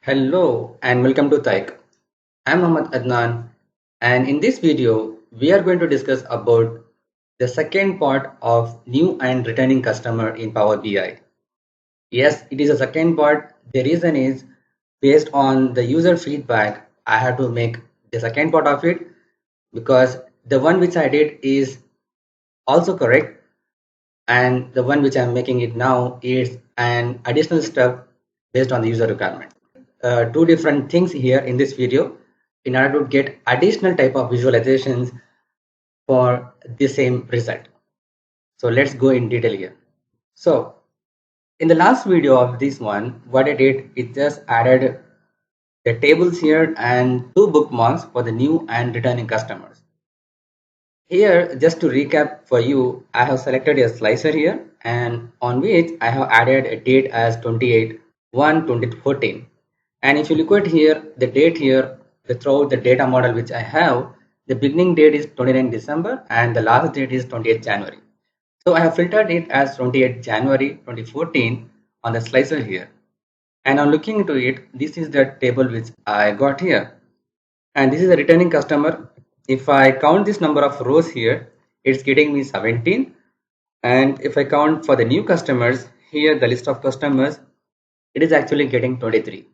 Hello and welcome to Taik. I'm Mohammad Adnan, and in this video we are going to discuss about the second part of new and returning customer in Power BI. Yes, it is a second part. The reason is based on the user feedback. I have to make the second part of it because the one which I did is also correct, and the one which I'm making it now is an additional step based on the user requirement. Two different things here in this video in order to get additional type of visualizations for the same result. So let's go in detail here. So in the last video of this one, what I did is just added the tables here and two bookmarks for the new and returning customers. Here, just to recap for you, I have selected a slicer here and on which I have added a date as 28/1/2014. And if you look at here, the date here, throughout the data model which I have, the beginning date is 29 December and the last date is 28 January. So I have filtered it as 28 January 2014 on the slicer here. And on looking into it, this is the table which I got here. And this is a returning customer. If I count this number of rows here, it's getting me 17. And if I count for the new customers, here the list of customers, it is actually getting 23.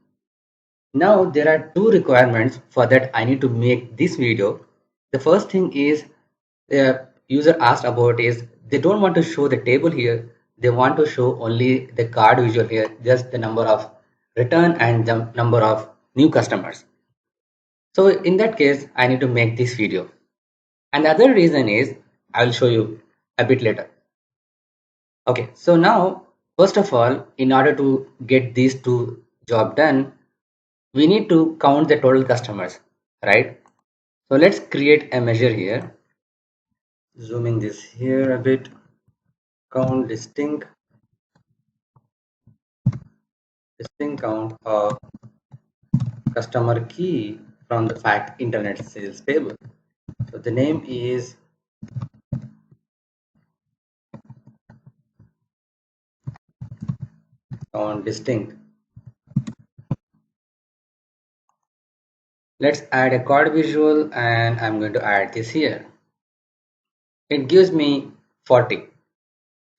Now there are two requirements for that I need to make this video. The first thing is the user asked about is they don't want to show the table here. They want to show only the card visual here, just the number of return and the number of new customers. So in that case, I need to make this video. And the other reason is I will show you a bit later. Okay, so now, first of all, in order to get these two job done, we need to count the total customers, right? So let's create a measure here. Zooming this here a bit. Count distinct count of customer key from the fact internet sales table. So the name is count distinct. Let's add a card visual and I'm going to add this here. It gives me 40.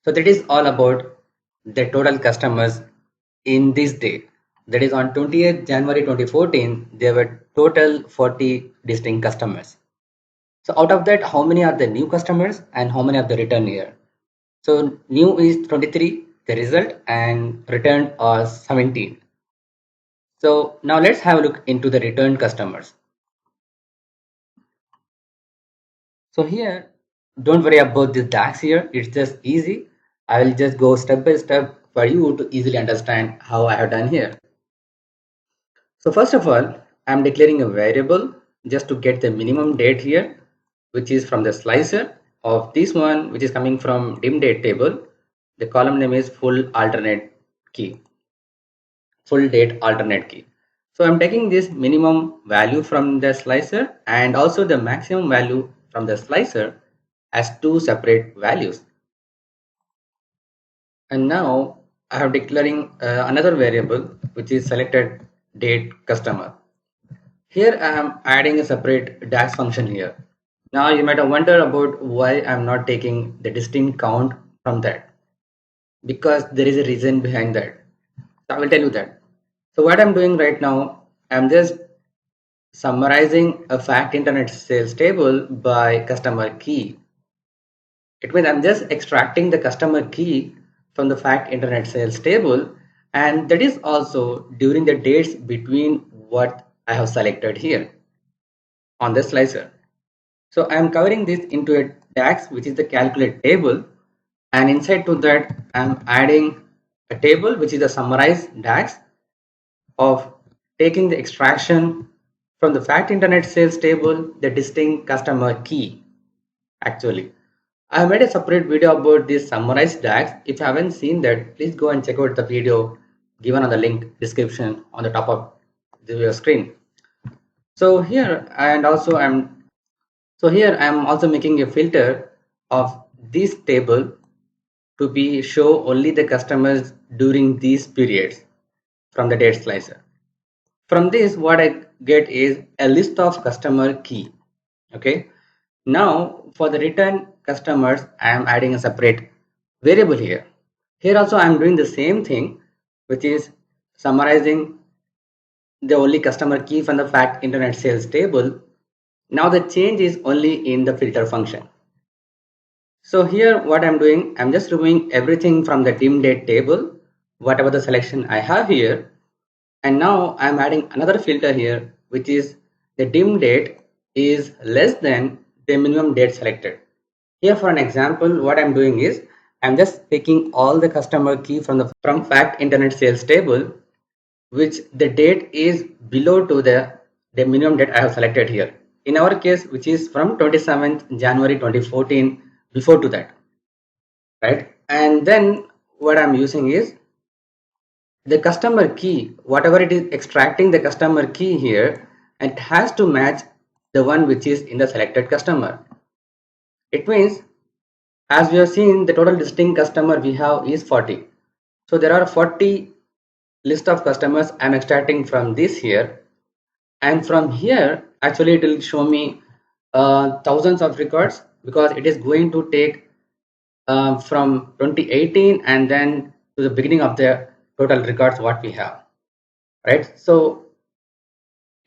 So that is all about the total customers in this day. That is on 20th January 2014, there were total 40 distinct customers. So out of that, how many are the new customers and how many are the return here? So new is 23, the result, and returned are 17. So now let's have a look into the returned customers. So here, don't worry about this DAX here. It's just easy. I will just go step by step for you to easily understand how I have done here. So first of all, I'm declaring a variable just to get the minimum date here, which is from the slicer of this one, which is coming from dim date table. The column name is full date alternate key. So I'm taking this minimum value from the slicer and also the maximum value from the slicer as two separate values. And now I have declaring another variable which is selected date customer. Here I am adding a separate DAX function here. Now you might have wondered about why I'm not taking the distinct count from that, because there is a reason behind that. So I will tell you that. So what I'm doing right now, I'm just summarizing a fact internet sales table by customer key. It means I'm just extracting the customer key from the fact internet sales table, and that is also during the dates between what I have selected here on the slicer. So I am covering this into a DAX, which is the calculate table, and inside to that I am adding a table which is a summarized DAX of taking the extraction from the fact internet sales table, the distinct customer key. Actually, I have made a separate video about this summarized DAX. If you haven't seen that, please go and check out the video given on the link description on the top of your screen. So here I'm also making a filter of this table to be show only the customers during these periods from the date slicer. From this, what I get is a list of customer key. Okay. Now for the return customers, I am adding a separate variable here. Here also I am doing the same thing, which is summarizing the only customer key from the fact internet sales table. Now the change is only in the filter function. So here what I'm doing, I'm just removing everything from the dim date table, whatever the selection I have here. And now I'm adding another filter here, which is the dim date is less than the minimum date selected. Here for an example, what I'm doing is I'm just taking all the customer key from fact internet sales table, which the date is below to the minimum date I have selected here. In our case, which is from 27th January 2014, before to that, right? And then what I'm using is the customer key, whatever it is extracting the customer key here, it has to match the one which is in the selected customer. It means, as we have seen, the total distinct customer we have is 40. So there are 40 list of customers I'm extracting from this here, and from here actually it will show me thousands of records, because it is going to take from 2018 and then to the beginning of the total records what we have, right? So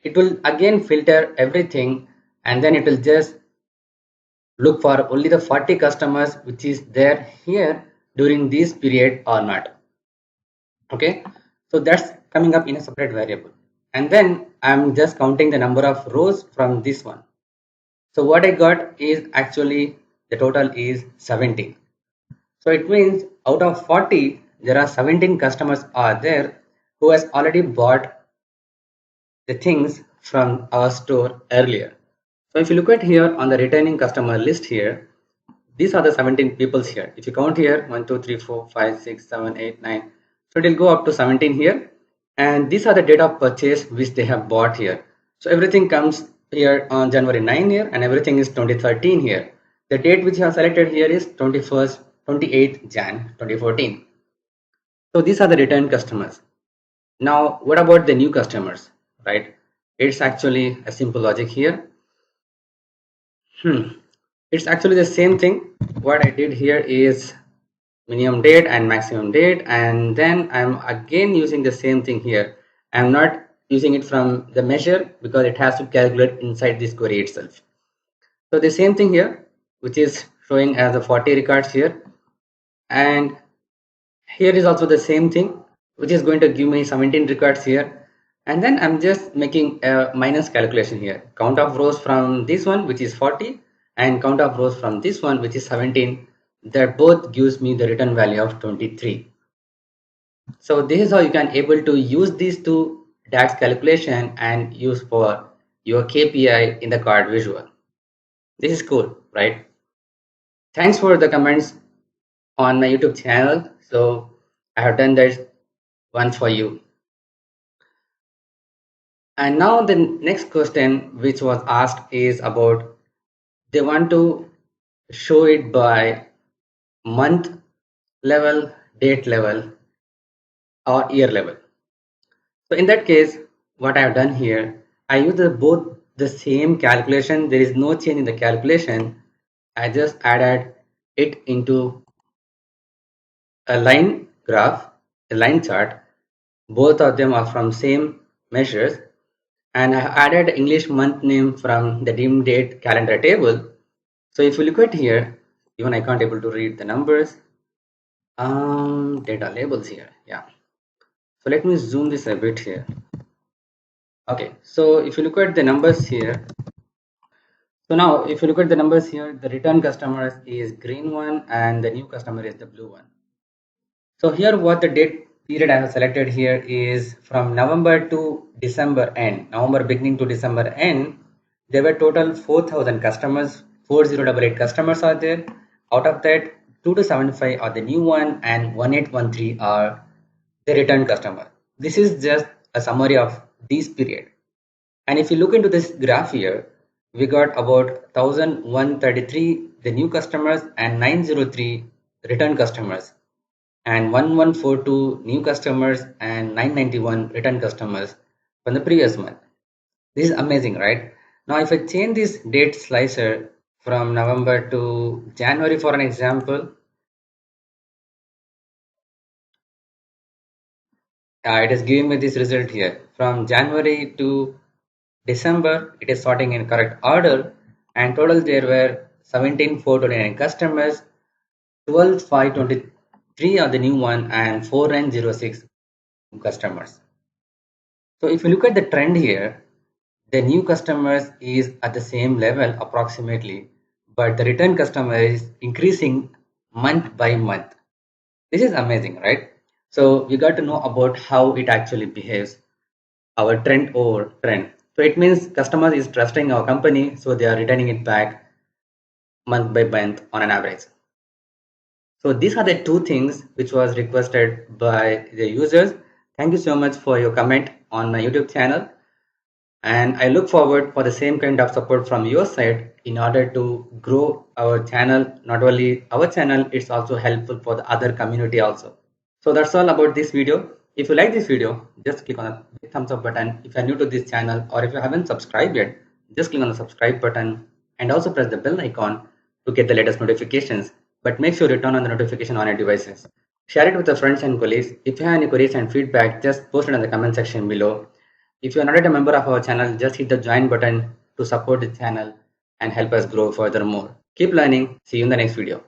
it will again filter everything, and then it will just look for only the 40 customers which is there here during this period or not. Okay, so that's coming up in a separate variable, and then I'm just counting the number of rows from this one. So what I got is actually the total is 17. So it means out of 40 there are 17 customers are there who has already bought the things from our store earlier. So if you look at here on the returning customer list here, these are the 17 peoples here. If you count here 1 2 3 4 5 6 7 8 9, so it will go up to 17 here, and these are the date of purchase which they have bought here. So everything comes here on January 9 here, and everything is 2013 here. The date which you have selected here is 28th Jan 2014. So these are the return customers. Now what about the new customers, right? It's actually a simple logic here. It's actually the same thing. What I did here is minimum date and maximum date, and then I'm again using the same thing here. I'm not using it from the measure because it has to calculate inside this query itself. So the same thing here, which is showing as the 40 records here, and here is also the same thing, which is going to give me 17 records here. And then I'm just making a minus calculation here, count of rows from this one which is 40 and count of rows from this one which is 17. That both gives me the return value of 23. So this is how you can able to use these two DAX calculation and use for your KPI in the card visual. This is cool, right? Thanks for the comments on my YouTube channel. So I have done that one for you. And now the next question which was asked is about, they want to show it by month level, date level, or year level. So in that case, what I have done here, I use both the same calculation. There is no change in the calculation. I just added it into a line graph, a line chart. Both of them are from same measures, and I added English month name from the dim date calendar table. So if you look at here, even I can't able to read the numbers. Data labels here, yeah. So let me zoom this a bit here. Okay, so if you look at the numbers here, so now if you look at the numbers here, the return customers is green one and the new customer is the blue one. So here what the date period I have selected here is from November to December end, November beginning to December end. There were total 4,000 customers, 4088 customers are there. Out of that, 2275 are the new one and 1813 are the return customer. This is just a summary of this period. And if you look into this graph here, we got about 1133 the new customers and 903 return customers, and 1142 new customers and 991 return customers from the previous month. This is amazing, right? Now, if I change this date slicer from November to January, for an example, it is giving me this result here. From January to December, it is sorting in correct order, and total there were 17,429 customers, 12,523 are the new one, and 4,906 customers. So if you look at the trend here, the new customers is at the same level approximately, but the return customer is increasing month by month. This is amazing, right? So we got to know about how it actually behaves, our trend over trend. So it means customers is trusting our company, so they are returning it back month by month on an average. So these are the two things which was requested by the users. Thank you so much for your comment on my YouTube channel. And I look forward for the same kind of support from your side in order to grow our channel. Not only our channel, it's also helpful for the other community also. So that's all about this video. If you like this video, just click on the big thumbs up button. If you're new to this channel or if you haven't subscribed yet, just click on the subscribe button and also press the bell icon to get the latest notifications. But make sure you turn on the notification on your devices. Share it with your friends and colleagues. If you have any queries and feedback, just post it in the comment section below. If you are not yet a member of our channel, just hit the join button to support the channel and help us grow furthermore. Keep learning. See you in the next video.